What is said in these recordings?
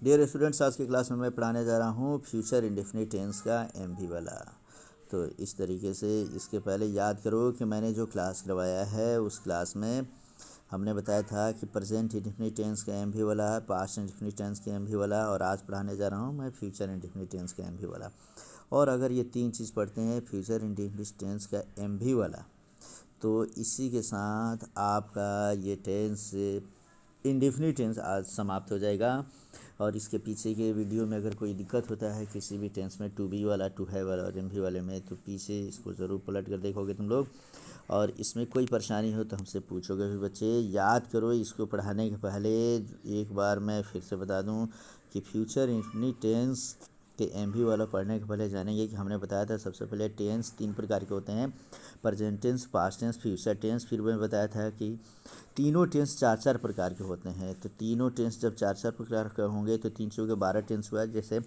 Dear students, आज की class में मैं पढ़ाने जा रहा हूँ फ्यूचर इंडेफिनिट टेंस का एमवी वाला। तो इस तरीके से इसके पहले याद करो कि मैंने जो क्लास करवाया है उस क्लास में हमने बताया था कि प्रेजेंट इंडेफिनिट टेंस का एमवी वाला है, पास्ट इंडेफिनिट टेंस का एमवी वाला, और आज पढ़ाने जा रहा हूँ मैं फ्यूचर इंडेफिनिट टेंस का एमवी वाला। और अगर ये तीन चीज़ पढ़ते हैं फ्यूचर इंडेफिनिट टेंस का एमवी वाला, तो इसी के साथ आपका ये टेंस इंडेफिनिट टेंस आज समाप्त हो जाएगा। और इसके पीछे के वीडियो में अगर कोई दिक्कत होता है किसी भी टेंस में, टू बी वाला, टू है वाला और एम भी वाले में, तो पीछे इसको ज़रूर पलट कर देखोगे तुम लोग। और इसमें कोई परेशानी हो तो हमसे पूछोगे भी। बच्चे याद करो, इसको पढ़ाने के पहले एक बार मैं फिर से बता दूं कि फ्यूचर इंडेफिनिट टेंस के एम भी वाला पढ़ने के पहले जानेंगे कि हमने बताया था सबसे पहले टेंस तीन प्रकार के होते हैं, present tense, past tense, future tense. फिर मैं बताया था कि तीनों टेंस चार चार प्रकार के होते हैं। तो तीनों टेंस जब चार चार प्रकार के होंगे तो 300 के 12 टेंस हुआ, जैसे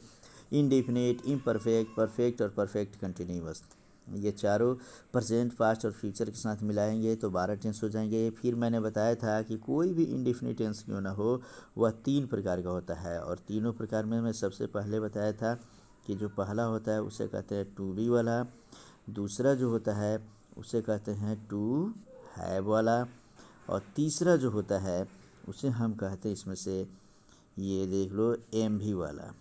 इनडेफिनिट, इम्परफेक्ट, परफेक्ट और परफेक्ट कंटिन्यूअस। ये चारों प्रेजेंट, पास्ट और फ्यूचर के साथ मिलाएंगे तो 12 टेंस हो जाएंगे। फिर मैंने बताया था कि कोई भी इनडेफिनिट टेंस क्यों ना हो, वह तीन प्रकार का होता है। और तीनों प्रकार में मैं सबसे पहले बताया था कि जो पहला होता है उसे कहते हैं टू बी वाला, दूसरा जो होता है उसे कहते हैं टू हैव वाला, और तीसरा जो होता है उसे हम कहते हैं, इसमें से ये देख लो, एम भी वाला।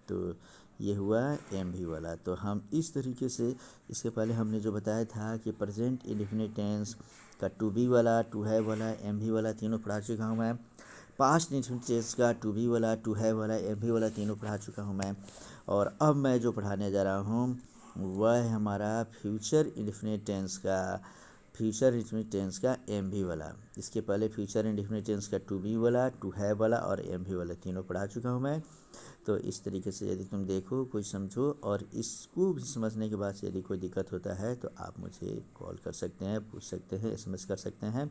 तो ये हुआ एम भी वाला। तो हम इस तरीके से, इसके पहले हमने जो बताया था कि प्रेजेंट इंडेफिनिट टेंस का टू बी वाला, टू हैव वाला, एम भी वाला तीनों पढ़ा चुका हूँ मैं। पास्ट इंडेफिनिट टेंस का टू बी वाला, टू हैव वाला, एम भी वाला तीनों पढ़ा चुका हूँ मैं। और अब मैं जो पढ़ाने जा रहा हूँ वह है हमारा फ्यूचर इंडेफिनिट टेंस का, फ्यूचर इंडेफिनिट टेंस का एम भी वाला। इसके पहले फ्यूचर इंडेफिनिट टेंस का टू बी वाला, टू हैव वाला और एम भी वाला तीनों पढ़ा चुका हूँ मैं। तो इस तरीके से यदि तुम देखो, कोई समझो, और इसको भी समझने के बाद से यदि कोई दिक्कत होता है तो आप मुझे कॉल कर सकते हैं, पूछ सकते हैं, एसएमएस कर सकते हैं,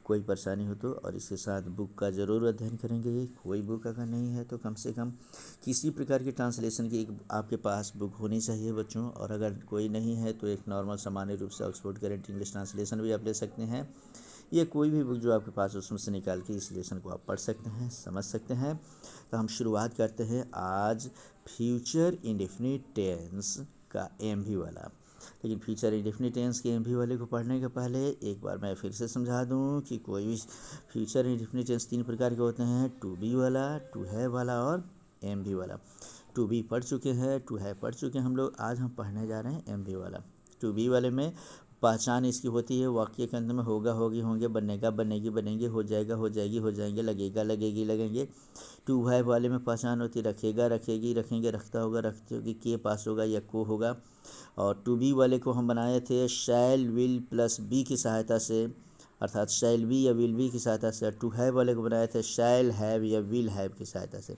कोई परेशानी हो तो। और इसके साथ बुक का ज़रूर अध्ययन करेंगे। कोई बुक अगर नहीं है तो कम से कम किसी प्रकार की ट्रांसलेशन की एक आपके पास बुक होनी चाहिए बच्चों। और अगर कोई नहीं है तो एक नॉर्मल सामान्य रूप से ऑक्सफोर्ड करेंट इंग्लिश ट्रांसलेशन भी आप ले सकते हैं। ये कोई भी बुक जो आपके पास उसमें से निकाल के इस लेसन को आप पढ़ सकते हैं, समझ सकते हैं। तो हम शुरुआत करते हैं आज फ्यूचर इंडेफिनिट टेंस का एम भी वाला। लेकिन फ्यूचर इंडेफिनिट टेंस के एम भी वाले को पढ़ने के पहले एक बार मैं फिर से समझा दूं कि कोई भी फ्यूचर इंडेफिनिट टेंस तीन प्रकार के होते हैं, टू बी वाला, टू है वाला और एम भी वाला। टू बी पढ़ चुके हैं, टू है पढ़ चुके हैं हम लोग। आज हम पढ़ने जा रहे हैं एम भी वाला। टू बी वाले में पहचान इसकी होती है वाक्य के अंत में होगा, होगी, होंगे, बनेगा, बनेगी, बनेंगे, हो जाएगा, हो जाएगी, हो जाएंगे, लगेगा, लगेगी, लगेंगे। टू है वाले में पहचान होती है रखेगा, रखेगी, रखेंगे, रखता होगा, रखते होगी, के पास होगा या को होगा। और टू बी वाले को हम बनाए थे शैल, विल प्लस बी की सहायता से, अर्थात शैल बी या विल बी की सहायता से। टू हैव वाले को बनाए थे शैल हैव या विल हैव की सहायता से।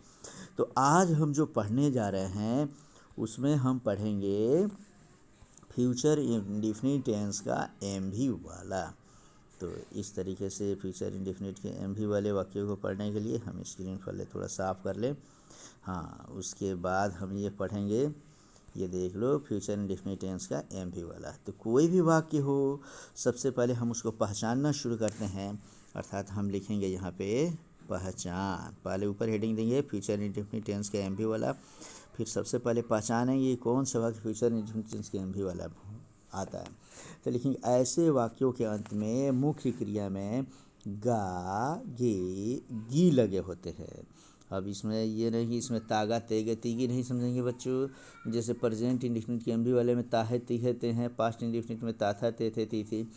तो आज हम जो पढ़ने जा रहे हैं उसमें हम पढ़ेंगे फ्यूचर इंडेफिनिट टेंस का एम भी वाला। तो इस तरीके से फ्यूचर इंडेफिनिट के एम भी वाले वाक्यों को पढ़ने के लिए हम स्क्रीन पहले थोड़ा साफ़ कर लें। हाँ, उसके बाद हम ये पढ़ेंगे, ये देख लो, फ्यूचर इंडेफिनिट टेंस का एम भी वाला। तो कोई भी वाक्य हो, सबसे पहले हम उसको पहचानना शुरू करते हैं। अर्थात हम लिखेंगे यहाँ पे पहचान, पहले ऊपर हेडिंग देंगे फ्यूचर इंडेफिनिट टेंस का एम भी वाला। फिर सबसे पहले पहचानेंगे कौन सा वाक्य फ्यूचर इंडेफिनिट टेंस के एम भी वाला आता है। तो लिखेंगे ऐसे वाक्यों के अंत में मुख्य क्रिया में गा, गे, गी लगे होते हैं। अब इसमें ये नहीं, इसमें तागा, तेगे, तीगी नहीं समझेंगे बच्चों। जैसे प्रेजेंट इंडेफिनिट के एम भी वाले में ताहे, तीहे, ते हैं, पास्ट इंडेफिनिट में ताथा, ते थे, ती थी।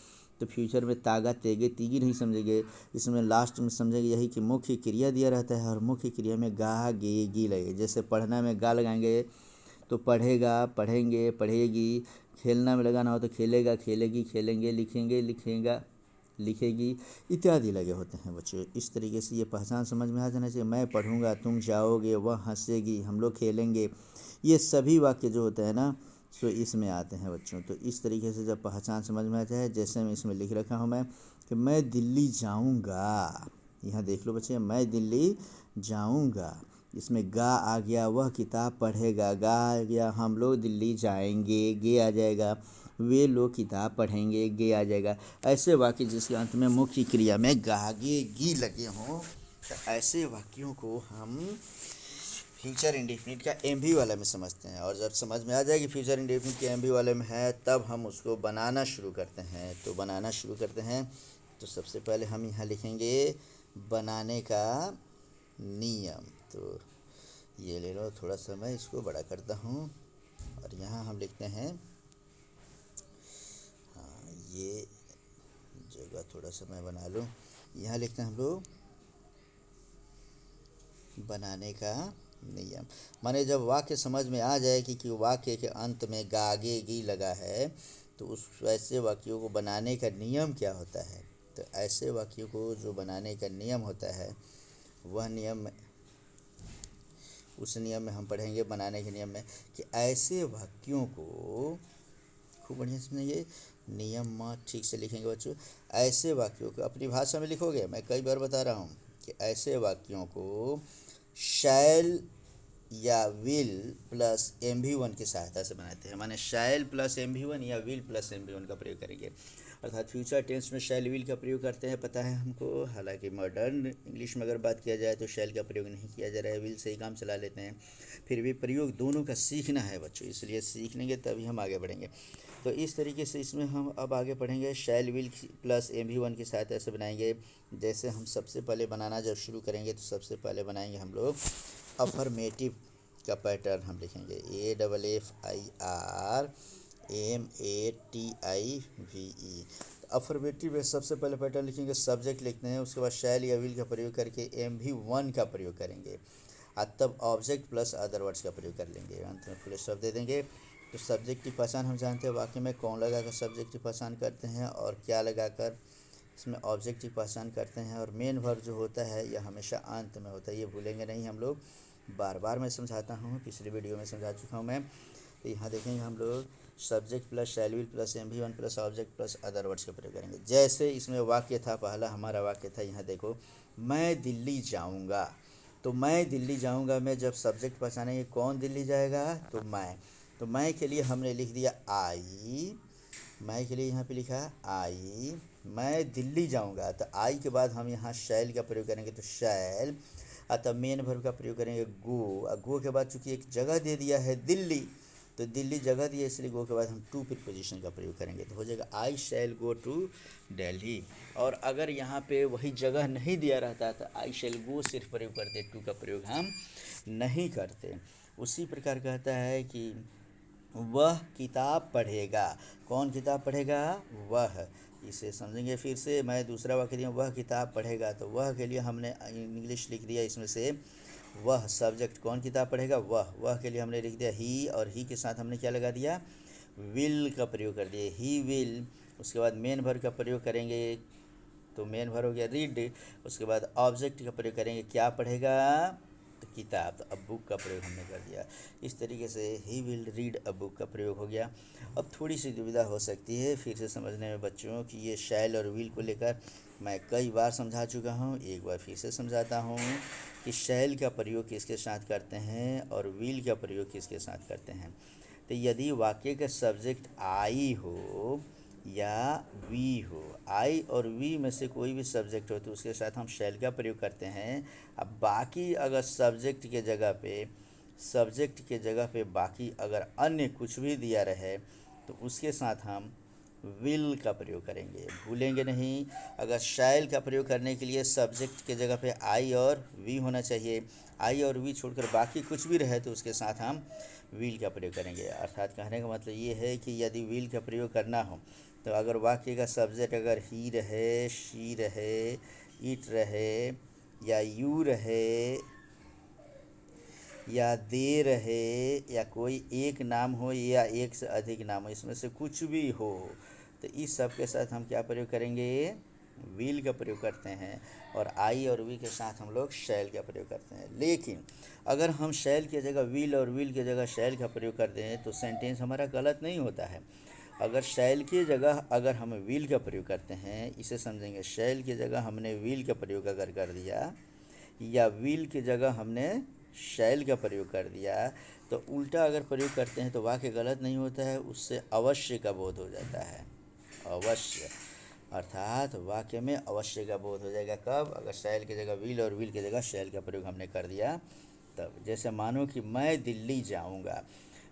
तो फ्यूचर में तागा, तेगे, तीगी नहीं समझेंगे। इसमें लास्ट में समझेंगे यही कि मुख्य क्रिया दिया रहता है और मुख्य क्रिया में गा, गे, गी लगे। जैसे पढ़ना में गा लगाएंगे तो पढ़ेगा, पढ़ेंगे, पढ़ेगी। खेलना में लगाना हो तो खेलेगा, खेलेगी, खेलेंगे, लिखेंगे, लिखेगा, लिखेगी, इत्यादि लगे होते हैं बच्चों। इस तरीके से ये पहचान समझ में आ जाना चाहिए। मैं पढ़ूंगा, तुम जाओगे, वह हंसेगी, हम लोग खेलेंगे, ये सभी वाक्य जो होते हैं ना, सो इसमें आते हैं बच्चों। तो इस तरीके से जब पहचान समझ में आ जाए, जैसे मैं इसमें लिख रखा हूँ मैं कि मैं दिल्ली जाऊँगा, यहाँ देख लो बच्चे, मैं दिल्ली जाऊँगा। इसमें गा आ गया, वह किताब पढ़ेगा, गा आ गया, हम लोग दिल्ली जाएंगे, गे आ जाएगा, वे लोग किताब पढ़ेंगे, गे आ जाएगा। ऐसे वाक्य जिसके अंत में मुख्य क्रिया में गा, गे, गी लगे हों, तो ऐसे वाक्यों को हम फ्यूचर इंडेफिनिट का एम भी वाले में समझते हैं। और जब समझ में आ जाएगी फ्यूचर इंडेफिनिट के एम भी वाले में है, तब हम उसको बनाना शुरू करते हैं। तो बनाना शुरू करते हैं तो सबसे पहले हम यहाँ लिखेंगे बनाने का नियम। तो ये ले लो, थोड़ा सा मैं इसको बड़ा करता हूँ और यहाँ हम लिखते हैं, हाँ ये जगह थोड़ा सा मैं बना लूँ, यहाँ लिखते हैं हम लोग बनाने का नियम। माने जब वाक्य समझ में आ जाए कि वाक्य के अंत में गागे गी लगा है, तो उस ऐसे वाक्यों को बनाने का नियम क्या होता है। तो ऐसे वाक्यों को जो बनाने का नियम होता है, वह नियम, उस नियम में हम पढ़ेंगे बनाने के नियम में कि ऐसे वाक्यों को खूब बढ़िया से ये नियम ठीक से लिखेंगे बच्चों। ऐसे वाक्यों को अपनी भाषा में लिखोगे, मैं कई बार बता रहा हूँ कि ऐसे वाक्यों को शैल या विल प्लस MV1 की सहायता से बनाते हैं। माने शैल प्लस MV1 या विल प्लस MV1 का प्रयोग करेंगे। अर्थात फ्यूचर टेंस में शैल विल का प्रयोग करते हैं, पता है हमको। हालांकि मॉडर्न इंग्लिश में अगर बात किया जाए तो शैल का प्रयोग नहीं किया जा रहा है, विल से ही काम चला लेते हैं। फिर भी प्रयोग दोनों का सीखना है बच्चों, इसलिए सीख लेंगे तभी हम आगे बढ़ेंगे। तो इस तरीके से इसमें हम अब आगे पढ़ेंगे शैल विल प्लस MV1 की सहायता से बनाएंगे। जैसे हम सबसे पहले बनाना जब शुरू करेंगे तो सबसे पहले बनाएंगे हम लोग अफर्मेटिव का पैटर्न हम लिखेंगे AFFIRMATIVE। अफर्मेटिव में सबसे पहले पैटर्न लिखेंगे, सब्जेक्ट लिखते हैं, उसके बाद शैल या विल का प्रयोग करके MV1 का प्रयोग करेंगे और तब ऑब्जेक्ट प्लस अदर वर्ड्स का प्रयोग कर लेंगे, अंत में फुल स्टॉप दे देंगे। तो सब्जेक्ट की पहचान हम जानते हैं, वाक्य में कौन लगाकर सब्जेक्ट की पहचान करते हैं और क्या लगाकर इसमें ऑब्जेक्ट की पहचान करते हैं। और मेन वर्ब जो होता है यह हमेशा अंत में होता है, ये भूलेंगे नहीं हम लोग। बार बार मैं समझाता हूँ, पिछले वीडियो में समझा चुका हूँ मैं। तो यहाँ देखेंगे हम लोग subject plus shall will plus MV1 plus object plus other words का प्रयोग करेंगे। जैसे इसमें वाक्य था, पहला हमारा वाक्य था, यहाँ देखो मैं दिल्ली जाऊँगा। तो मैं दिल्ली जाऊँगा में जब सब्जेक्ट पहचानेंगे कौन दिल्ली जाएगा, तो मैं। तो मैं के लिए हमने लिख दिया आई, मैं के लिए यहाँ पे लिखा आई, मैं दिल्ली जाऊँगा। तो आई के बाद हम यहाँ शैल का प्रयोग करेंगे, तो शैल। अतः मेन वर्ब का प्रयोग करेंगे गो, और गो के बाद चूँकि एक जगह दे दिया है दिल्ली, तो दिल्ली जगह दिया, इसलिए गो के बाद हम टू प्रीपोजिशन का प्रयोग करेंगे, तो हो जाएगा आई शैल गो टू दिल्ली। और अगर यहाँ पे वही जगह नहीं दिया रहता तो आई शैल गो सिर्फ प्रयोग करते, टू का प्रयोग हम नहीं करते। उसी प्रकार कहता है कि वह किताब पढ़ेगा। कौन किताब पढ़ेगा, वह। इसे समझेंगे फिर से, मैं दूसरा वाक्य दिया वह किताब पढ़ेगा, तो वह के लिए हमने इंग्लिश लिख दिया इसमें से वह। सब्जेक्ट कौन किताब पढ़ेगा, वह के लिए हमने लिख दिया ही, और ही के साथ हमने क्या लगा दिया, विल का प्रयोग कर दिया, ही विल। उसके बाद मेन वर्ब का प्रयोग करेंगे, तो मेन वर्ब हो गया रीड। उसके बाद ऑब्जेक्ट का प्रयोग करेंगे, क्या पढ़ेगा, तो किताब। तो अ बुक का प्रयोग हमने कर दिया। इस तरीके से he will read a book का प्रयोग हो गया। अब थोड़ी सी दुविधा हो सकती है फिर से समझने में बच्चों कि ये शैल और विल को लेकर मैं कई बार समझा चुका हूँ, एक बार फिर से समझाता हूँ कि शैल का प्रयोग किसके साथ करते हैं और विल का प्रयोग किसके साथ करते हैं। तो यदि वाक्य का सब्जेक्ट आई हो या वी हो, आई और वी में से कोई भी सब्जेक्ट हो तो उसके साथ हम शैल का प्रयोग करते हैं। अब बाकी अगर सब्जेक्ट के जगह पे बाकी अगर अन्य कुछ भी दिया रहे तो उसके साथ हम विल का प्रयोग करेंगे, भूलेंगे नहीं। अगर शैल का प्रयोग करने के लिए सब्जेक्ट के जगह पे आई और वी होना चाहिए, आई और वी छोड़कर बाकी कुछ भी रहे तो उसके साथ हम विल का प्रयोग करेंगे। अर्थात कहने का मतलब ये है कि यदि विल का प्रयोग करना हो तो अगर वाक्य का सब्जेक्ट अगर ही रहे, शी रहे, इट रहे, या यू रहे, या दे रहे, या कोई एक नाम हो या एक से अधिक नाम हो, इसमें से कुछ भी हो, तो इस सब के साथ हम क्या प्रयोग करेंगे, विल का प्रयोग करते हैं। और आई और वी के साथ हम लोग शैल का प्रयोग करते हैं। लेकिन अगर हम शैल की जगह विल और विल की जगह शैल का प्रयोग करते हैं तो सेंटेंस हमारा गलत नहीं होता है। अगर शैल की जगह अगर हम विल का प्रयोग करते हैं, इसे समझेंगे, शैल की जगह हमने विल का प्रयोग अगर कर दिया या विल की जगह हमने शैल का प्रयोग कर दिया, तो उल्टा अगर प्रयोग करते हैं तो वाक्य गलत नहीं होता है, उससे अवश्य का बोध हो जाता है। अवश्य अर्थात वाक्य में अवश्य का बोध हो जाएगा। कब, अगर शैल की जगह विल और विल की जगह शैल का प्रयोग हमने कर दिया तब जैसे मानो कि मैं दिल्ली जाऊंगा,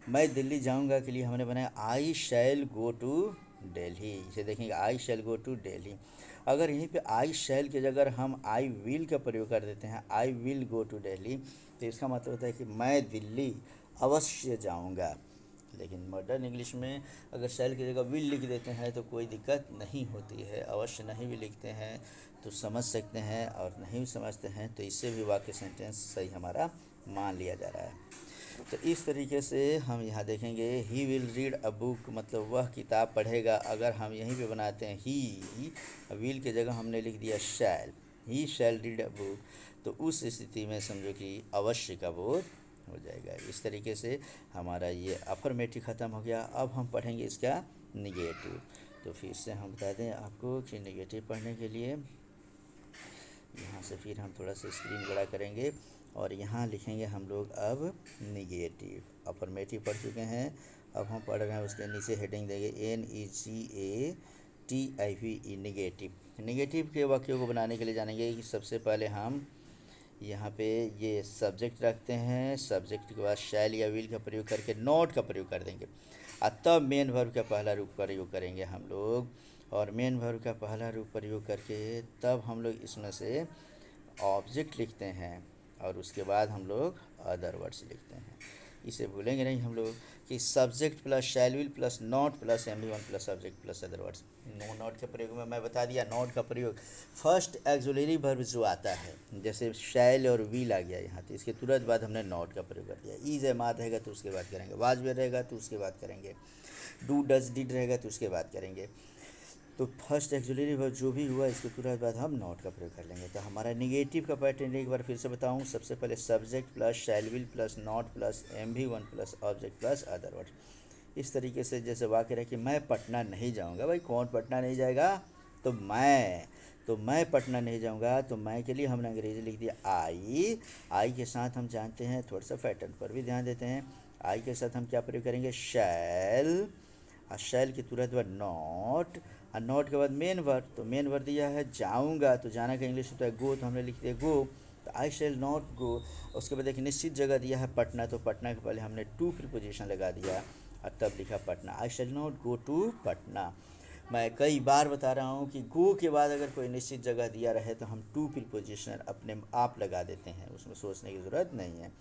मैं दिल्ली जाऊंगा के लिए हमने बनाया आई शैल गो टू दिल्ली। इसे देखेंगे आई शैल गो टू दिल्ली। अगर यहीं पे आई शैल की जगह हम आई विल का प्रयोग कर देते हैं, I will go to Delhi, तो इसका मतलब होता है कि मैं दिल्ली अवश्य जाऊंगा। लेकिन मॉडर्न इंग्लिश में अगर शैल की जगह विल लिख देते हैं तो कोई दिक्कत नहीं होती है। अवश्य नहीं भी लिखते हैं तो समझ सकते हैं, और नहीं भी समझते हैं तो इससे भी वाक्य सेंटेंस सही हमारा मान लिया जा रहा है। तो इस तरीके से हम यहाँ देखेंगे he will read a book, मतलब वह किताब पढ़ेगा। अगर हम यहीं पे बनाते हैं ही, विल की जगह हमने लिख दिया शैल, ही शैल रीड अ बुक, तो उस स्थिति में समझो कि अवश्य का बोध हो जाएगा। इस तरीके से हमारा ये अफर्मेटिव ख़त्म हो गया। अब हम पढ़ेंगे इसका निगेटिव। तो फिर से हम बता दें आपको कि निगेटिव पढ़ने के लिए यहाँ से फिर हम थोड़ा सा स्क्रीन बड़ा करेंगे और यहाँ लिखेंगे हम लोग अब निगेटिव। अफर्मेटिव पढ़ चुके हैं, अब हम पढ़ रहे हैं उसके नीचे हेडिंग देंगे NEGATIVE निगेटिव। निगेटिव के वाक्यों को बनाने के लिए जानेंगे कि सबसे पहले हम यहाँ पे ये सब्जेक्ट रखते हैं, सब्जेक्ट के बाद शैल या विल का प्रयोग करके नॉट का प्रयोग कर देंगे, और तब मेन वर्ब का पहला रूप प्रयोग करेंगे हम लोग। और मेन वर्ब का पहला रूप प्रयोग करके तब हम लोग इसमें से ऑब्जेक्ट लिखते हैं, और उसके बाद हम लोग अदर वर्ड्स लिखते हैं। इसे भूलेंगे नहीं हम लोग कि subject plus shall will plus not plus MV1 plus subject plus other words. No not के प्रयोग में मैं बता दिया, नॉट का प्रयोग फर्स्ट एक्सुलरी वर्ब जो आता है, जैसे शैल और विल आ गया यहाँ, तो इसके तुरंत बाद हमने नॉट का प्रयोग कर दिया। ईज ए मात रहेगा तो उसके बाद करेंगे, वाज वेयर रहेगा तो उसके बाद करेंगे, डू डज डिड रहेगा तो उसके बाद करेंगे। तो फर्स्ट एक्सुलरी वर्ब जो भी हुआ इसके तुरंत बाद हम नॉट का प्रयोग कर लेंगे। तो हमारा निगेटिव का पैटर्न एक बार फिर से बताऊं, सबसे पहले subject plus shall will plus not plus MV1 plus object plus other word. इस तरीके से जैसे वाक्य रहे कि मैं पटना नहीं जाऊंगा। भाई कौन पटना नहीं जाएगा? तो मैं पटना नहीं जाऊंगा। तो मैं के लिए हमने अंग्रेजी लिख दिया आई के साथ हम जानते हैं, थोड़ा सा पैटर्न पर भी ध्यान देते हैं। आई के साथ हम क्या प्रयोग करेंगे? शैल, और शैल के तुरंत बाद नॉट, और नॉट के बाद मेन वर्ड। तो मेन वर्ड दिया है जाऊंगा, तो जाना का इंग्लिश होता है गो, तो हमने लिख दिया गो, तो आई शैल नॉट गो। उसके बाद एक निश्चित जगह दिया है पटना, तो पटना के पहले हमने टू प्रीपोजिशन लगा दिया और तब लिखा Patna, I shall not go to Patna. मैं कई बार बता रहा हूँ कि गो के बाद अगर कोई निश्चित जगह दिया रहे तो हम टू प्रीपोजिशन अपने आप लगा देते हैं, उसमें सोचने की ज़रूरत नहीं है।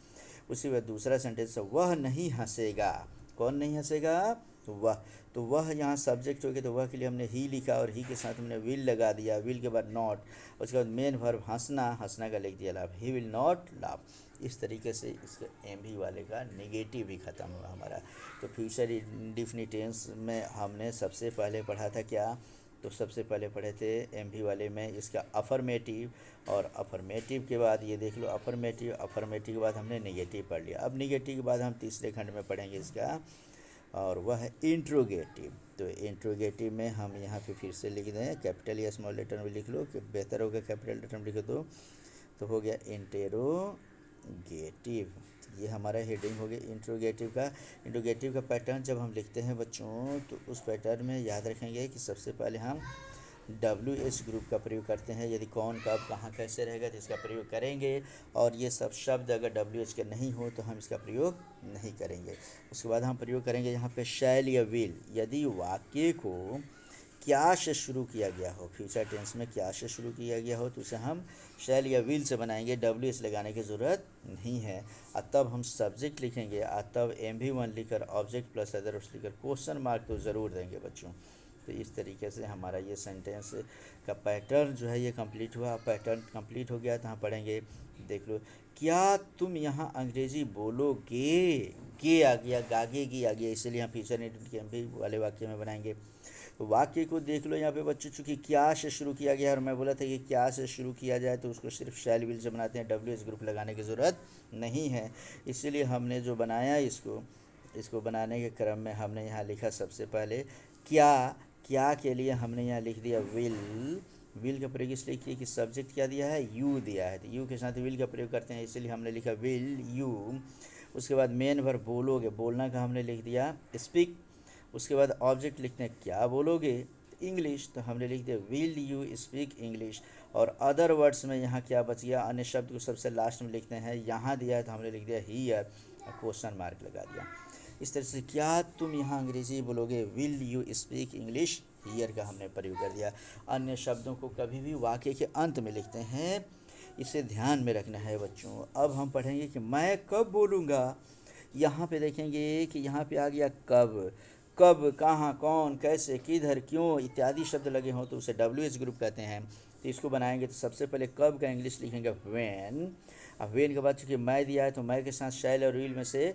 उसी बाद दूसरा सेंटेंस है वह नहीं हंसेगा। कौन नहीं हंसेगा? तो वह, तो वह यहाँ सब्जेक्ट हो गया, तो वह के लिए हमने ही लिखा और ही के साथ हमने विल लगा दिया, विल के बाद नॉट, उसके बाद मेन वर्ब हंसना, हंसना का लिख दिया लाभ, ही विल नॉट लाभ। इस तरीके से इसके MV वाले का नेगेटिव भी ख़त्म हुआ हमारा। तो फ्यूचर इंडेफिनिट टेंस में हमने सबसे पहले पढ़ा था क्या? तो सबसे पहले पढ़े थे MV वाले में इसका अफर्मेटिव, और अफर्मेटिव के बाद ये देख लो अफर्मेटिव के बाद हमने नेगेटिव पढ़ लिया। अब नेगेटिव के बाद हम तीसरे खंड में पढ़ेंगे इसका, और वह है इंट्रोगेटिव। तो इंट्रोगेटिव में हम यहाँ पे फिर से लिख दें, कैपिटल या स्मॉल लेटर में लिख लो कि बेहतर होगा कैपिटल लेटर में लिखो तो हो गया इंटेरोगेटिव। ये हमारा हेडिंग हो गया इंट्रोगेटिव का। इंट्रोगेटिव का पैटर्न जब हम लिखते हैं बच्चों, तो उस पैटर्न में याद रखेंगे कि सबसे पहले हम WH ग्रुप का प्रयोग करते हैं। यदि कौन कब कहाँ कैसे रहेगा तो इसका प्रयोग करेंगे, और ये सब शब्द अगर WH के नहीं हो तो हम इसका प्रयोग नहीं करेंगे। उसके बाद हम प्रयोग करेंगे यहाँ पे शैल या विल। यदि वाक्य को क्या से शुरू किया गया हो, फ्यूचर टेंस में क्या से शुरू किया गया हो, तो उसे हम शैल या विल से बनाएंगे, WH लगाने की ज़रूरत नहीं है। और तब हम सब्जेक्ट लिखेंगे, और तब MV1 लिखकर ऑब्जेक्ट प्लस अदर लिखकर क्वेश्चन मार्क तो ज़रूर देंगे बच्चों। तो इस तरीके से हमारा ये सेंटेंस का पैटर्न जो है ये कंप्लीट हुआ। पैटर्न कंप्लीट हो गया तो हम पढ़ेंगे, देख लो, क्या तुम यहाँ अंग्रेज़ी बोलोगे? गे आ गया, गागेगी आ गया, इसलिए हम फ्यूचर इंडेफिनिट वाले वाक्य में बनाएंगे। तो वाक्य को देख लो यहाँ पे बच्चों, चूँकि क्या से शुरू किया गया और मैं बोला था कि क्या से शुरू किया जाए तो उसको सिर्फ शैल विल से बनाते हैं, WH ग्रुप लगाने की ज़रूरत नहीं है। इसीलिए हमने जो बनाया इसको बनाने के क्रम में हमने यहाँ लिखा सबसे पहले क्या के लिए हमने यहाँ लिख दिया विल का प्रयोग इसलिए किया कि सब्जेक्ट क्या दिया है? यू दिया है, तो यू के साथ विल का प्रयोग करते हैं, इसलिए हमने लिखा विल यू। उसके बाद मेन वर्ब बोलोगे, बोलना का हमने लिख दिया स्पीक। उसके बाद ऑब्जेक्ट लिखते हैं क्या बोलोगे? इंग्लिश, तो हमने लिख दिया विल यू स्पीक इंग्लिश। और अदर वर्ड्स में यहाँ क्या बच गया, अन्य शब्द को सबसे लास्ट में लिखते हैं। यहाँ दिया है तो हमने लिख दिया हियर, क्वेश्चन मार्क लगा दिया। इस तरह से क्या तुम यहाँ अंग्रेजी बोलोगे, will you speak English, here का हमने प्रयोग कर दिया। अन्य शब्दों को कभी भी वाक्य के अंत में लिखते हैं, इसे ध्यान में रखना है बच्चों। अब हम पढ़ेंगे कि मैं कब बोलूँगा। यहाँ पे देखेंगे कि यहाँ पे आ गया कब, कब, कहाँ, कौन, कैसे, किधर, क्यों इत्यादि शब्द लगे हों तो उसे WH ग्रुप कहते हैं। तो इसको बनाएंगे तो सबसे पहले कब का इंग्लिश लिखेंगे व्हेन। अब व्हेन के बाद चूँकि मैं दिया है तो मैं के साथ शैल और विल में से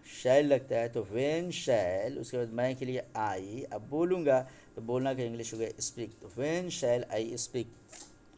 शैल लगता है तो व्हेन शैल, उसके बाद मैं के लिए आई। अब बोलूँगा तो बोलना का इंग्लिश हो गया स्पीक, तो व्हेन शैल आई स्पीक,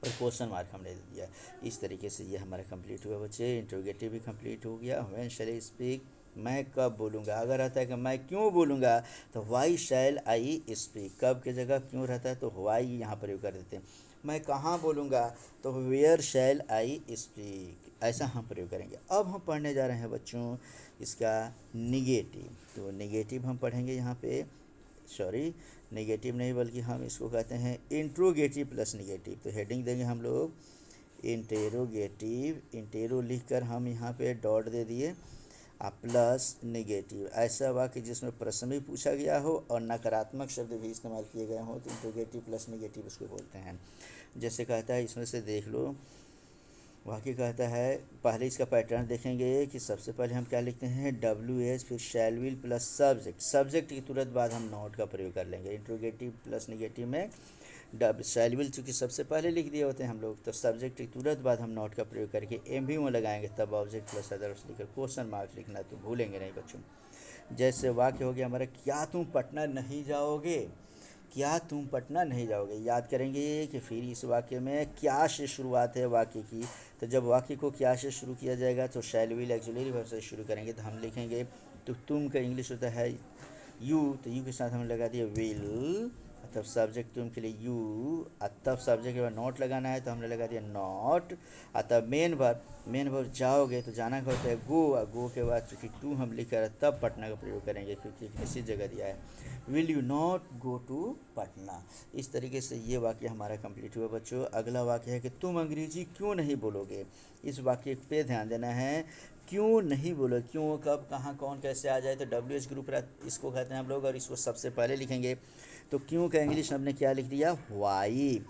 और क्वेश्चन मार्क हमने दे दिया। इस तरीके से ये हमारा कंप्लीट हुआ बच्चे। इंट्रोगेटिव भी कंप्लीट हो गया। व्हेन शैल आई स्पीक, मैं कब बोलूँगा। अगर रहता है कि मैं क्यों बोलूँगा तो वाई शैल आई स्पीक, कब के जगह क्यों रहता है तो वाई यहाँ प्रयोग कर देते हैं। मैं कहाँ बोलूँगा तो वेयर शैल आई स्पीक, ऐसा हम प्रयोग करेंगे। अब हम पढ़ने जा रहे हैं बच्चों इसका निगेटिव। तो निगेटिव हम पढ़ेंगे यहाँ पे, सॉरी नेगेटिव नहीं बल्कि हम इसको कहते हैं इंट्रोगेटिव प्लस निगेटिव। तो हेडिंग देंगे हम लोग इंटेरोगेटिव, इंटेरो लिख कर हम यहाँ पे डॉट दे दिए, प्लस निगेटिव। ऐसा वाक्य जिसमें प्रश्न भी पूछा गया हो और नकारात्मक शब्द भी इस्तेमाल किए गए हों तो इंट्रोगेटिव प्लस निगेटिव उसको बोलते हैं। जैसे कहता है इसमें से देख लो, वाक्य कहता है, पहले इसका पैटर्न देखेंगे कि सबसे पहले हम क्या लिखते हैं WH, फिर शैल विल प्लस सब्जेक्ट, सब्जेक्ट के तुरंत बाद हम नॉट का प्रयोग कर लेंगे। इंट्रोगेटिव प्लस निगेटिव में शैल विल चूँकि सबसे पहले लिख दिए होते हैं हम लोग, तो सब्जेक्ट के तुरंत बाद हम नॉट का प्रयोग करके MV में लगाएंगे, तब ऑब्जेक्ट प्लस अदर्स लिखकर क्वेश्चन मार्क लिखना, तो भूलेंगे नहीं बच्चों। जैसे वाक्य हो गया हमारा, क्या तुम पटना नहीं जाओगे, क्या तुम पटना नहीं जाओगे। याद करेंगे कि फिर इस वाक्य में क्या से शुरुआत है वाक्य की, तो जब वाक्य को क्या से शुरू किया जाएगा तो शैल विल एक्सिलरी वर्ब से शुरू करेंगे। तो हम लिखेंगे, तो तुम का इंग्लिश होता है यू, तो यू के साथ हमने लगा दिया विल, तब सब्जेक्ट तुम के लिए यू, तब सब्जेक्ट के बाद नॉट लगाना है तो हमने लगा दिया नॉट, तब मेन वर्ब जाओगे तो जाना का होता है गो, और गो के बाद चूँकि टू हम लिख कर तब पटना का प्रयोग करेंगे क्योंकि किसी जगह दिया है, will you not go to Patna. इस तरीके से ये वाक्य हमारा कंप्लीट हुआ बच्चों। अगला वाक्य है कि तुम अंग्रेजी क्यों नहीं बोलोगे। इस वाक्य पे ध्यान देना है, क्यों नहीं बोलो, क्यों, कब, कहाँ, कौन, कैसे आ जाए तो WH ग्रुप इसको कहते हैं हम लोग, और इसको सबसे पहले लिखेंगे। तो क्यों का इंग्लिश हमने क्या लिख दिया वाई,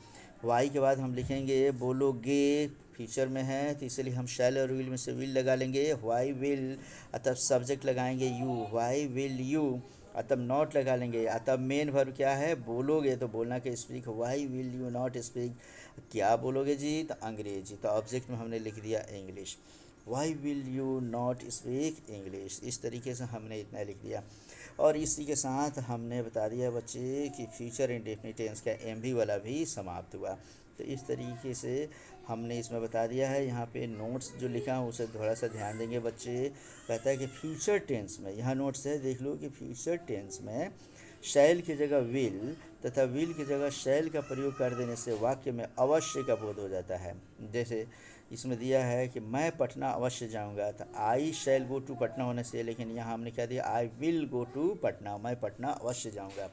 वाई के बाद हम लिखेंगे बोलोगे, फ्यूचर में है तो इसलिए हम शैल और विल में से विल लगा लेंगे, वाई विल, तब सब्जेक्ट लगाएंगे यू, वाई विल यू, तब नॉट लगा लेंगे, तब मेन वर्ब क्या है बोलोगे, तो बोलना के speak, why will you not speak, क्या बोलोगे जी तो अंग्रेजी, तो ऑब्जेक्ट में हमने लिख दिया English, why will you not speak English. इस तरीके से हमने इतना लिख दिया। और इसी के साथ हमने बता दिया बच्चे कि फ्यूचर इंडेफिनिट टेंस का MV वाला भी समाप्त हुआ। तो इस तरीके से हमने इसमें बता दिया है। यहाँ पे नोट्स जो लिखा है उसे थोड़ा सा ध्यान देंगे बच्चे। कहता है कि फ्यूचर टेंस में, यहाँ नोट्स है देख लो कि फ्यूचर टेंस में शैल की जगह विल तथा विल की जगह शैल का प्रयोग कर देने से वाक्य में अवश्य का बोध हो जाता है। जैसे इसमें दिया है कि मैं पटना अवश्य जाऊंगा, तो आई शैल गो टू पटना होने से, लेकिन यहाँ हमने क्या दिया I will go to Patna, मैं पटना अवश्य जाऊंगा।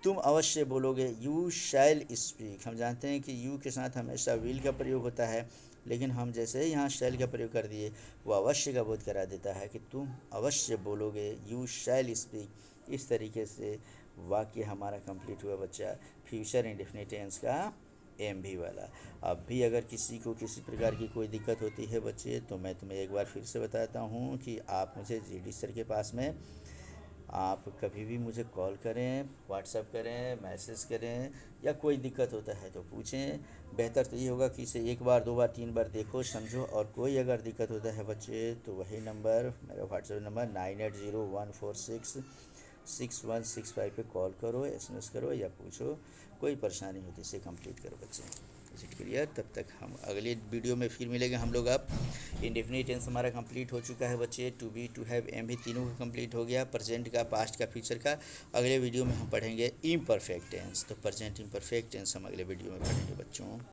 तुम अवश्य बोलोगे, यू शैल स्पीक। हम जानते हैं कि यू के साथ हमेशा विल का प्रयोग होता है, लेकिन हम जैसे यहाँ शैल का प्रयोग कर दिए वो अवश्य का बोध करा देता है कि तुम अवश्य बोलोगे, यू शैल स्पीक। इस तरीके से वाक्य हमारा कंप्लीट हुआ बच्चा, फ्यूचर इंडेफिनिट टेंस का MV वाला। अब भी अगर किसी को किसी प्रकार की कोई दिक्कत होती है बच्चे तो मैं तुम्हें एक बार फिर से बताता हूँ कि आप मुझे GD सर के पास में आप कभी भी मुझे कॉल करें, व्हाट्सएप करें, मैसेज करें, या कोई दिक्कत होता है तो पूछें। बेहतर तो ये होगा कि इसे एक बार, दो बार, तीन बार देखो, समझो, और कोई अगर दिक्कत होता है बच्चे तो वही नंबर, मेरा व्हाट्सएप नंबर 9801466165 पे कॉल करो, SMS करो या पूछो, कोई परेशानी होती इसे कंप्लीट करो बच्चे। Is it clear? तब तक हम अगले वीडियो में फिर मिलेंगे हम लोग। अब इंडेफिनिट टेंस हमारा कंप्लीट हो चुका है बच्चे, to be, to have, MV तीनों का कंप्लीट हो गया, प्रेजेंट का, पास्ट का, फ्यूचर का। अगले वीडियो में हम पढ़ेंगे इम्परफेक्ट टेंस। तो प्रेजेंट इम्परफेक्ट टेंस हम अगले वीडियो में पढ़ेंगे बच्चों।